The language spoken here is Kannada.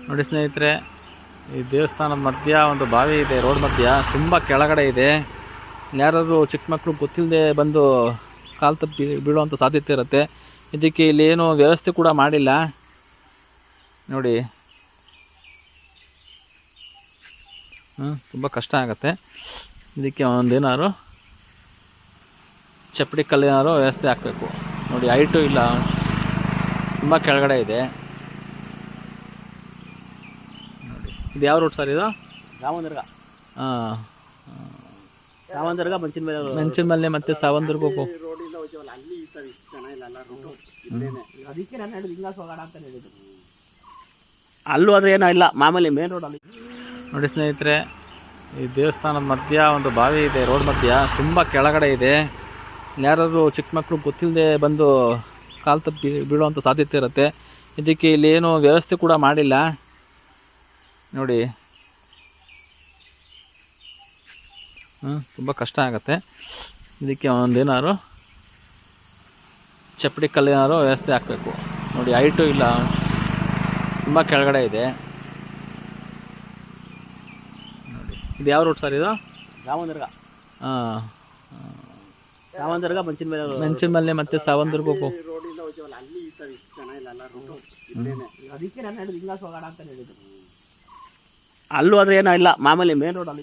ನೋಡಿ ಸ್ನೇಹಿತರೆ, ಈ ದೇವಸ್ಥಾನದ ಮಧ್ಯ ಒಂದು ಬಾವಿ ಇದೆ. ರೋಡ್ ಮಧ್ಯ ತುಂಬ ಕೆಳಗಡೆ ಇದೆ. ಯಾರಾದರೂ ಚಿಕ್ಕ ಮಕ್ಕಳು ಗೊತ್ತಿಲ್ಲದೆ ಬಂದು ಕಾಲು ತಪ್ಪಿ ಬೀಳುವಂಥ ಸಾಧ್ಯತೆ ಇರುತ್ತೆ. ಇದಕ್ಕೆ ಇಲ್ಲಿ ಏನು ವ್ಯವಸ್ಥೆ ಕೂಡ ಮಾಡಿಲ್ಲ ನೋಡಿ. ತುಂಬ ಕಷ್ಟ ಆಗುತ್ತೆ. ಇದಕ್ಕೆ ಒಂದೇನಾದ್ರು ಚಪ್ಪಡಿ ಕಲ್ಲೇನಾದ್ರು ವ್ಯವಸ್ಥೆ ಹಾಕಬೇಕು ನೋಡಿ. ಹೈಟು ಇಲ್ಲ, ತುಂಬ ಕೆಳಗಡೆ ಇದೆ ನೋಡಿ. ಇದು ಯಾವ ರೋಡ್ ಸರ್ ಇದು? ಸಾವಂದರ್ಗ. ಹಾಂ, ಸಾವಂದರ್ಗ ಮಂಚಿನ ಮೇಲೆ ಮತ್ತೆ ಸಾವಂದರ್ಗ ಹೋಗು. ಅದಕ್ಕೆ ನಾನು ಹೇಳಿದ್ದು ಹಿಂಗಾಸ್ ಹೋಗೋಣ ಅಂತ ಹೇಳಿದ್ದು. ಅಲ್ಲೂ ಆದರೆ ಏನೋ ಇಲ್ಲ, ಮಾಮೂಲಿ ಮೇನ್ ರೋಡಲ್ಲಿ. ನೋಡಿ ಸ್ನೇಹಿತರೆ, ಈ ದೇವಸ್ಥಾನದ ಮಧ್ಯ ಒಂದು ಬಾವಿ ಇದೆ. ರೋಡ್ ಮಧ್ಯ ತುಂಬ ಕೆಳಗಡೆ ಇದೆ. ಯಾರಾದರೂ ಚಿಕ್ಕ ಮಕ್ಕಳು ಗೊತ್ತಿಲ್ಲದೆ ಬಂದು ಕಾಲು ತಪ್ಪಿ ಬೀಳುವಂಥ ಸಾಧ್ಯತೆ ಇರುತ್ತೆ. ಇದಕ್ಕೆ ಇಲ್ಲಿ ಏನು ವ್ಯವಸ್ಥೆ ಕೂಡ ಮಾಡಿಲ್ಲ ನೋಡಿ. ತುಂಬ ಕಷ್ಟ ಆಗುತ್ತೆ. ಇದಕ್ಕೆ ಒಂದೇನಾದ್ರು ಚಪ್ಪಡಿ ಕಲ್ಲೇನಾದ್ರು ವ್ಯವಸ್ಥೆ ಹಾಕಬೇಕು ನೋಡಿ. ಹೈಟು ಇಲ್ಲ, ತುಂಬ ಕೆಳಗಡೆ ಇದೆ ನೋಡಿ. ಇದು ಯಾವ ರೋಡ್ ಸರ್ ಇದು? ಸಾವಂದರ್ಗ. ಹಾಂ, ಸಾವಂದರ್ಗ ಮಂಚಿನ ಮೇಲೆ ಮತ್ತೆ ಸಾವಂದರ್ಗ ಹೋಗು. ಅದಕ್ಕೆ ನಾನು ಹೇಳಿದ್ದು ಹಿಂಗಾಸ್ ಹೋಗೋಣ ಅಂತ ಹೇಳಿದ್ದು. ಅಲ್ಲೂ ಆದರೆ ಏನೋ ಇಲ್ಲ, ಮಾಮೂಲಿ ಮೇನ್ ರೋಡಲ್ಲಿ.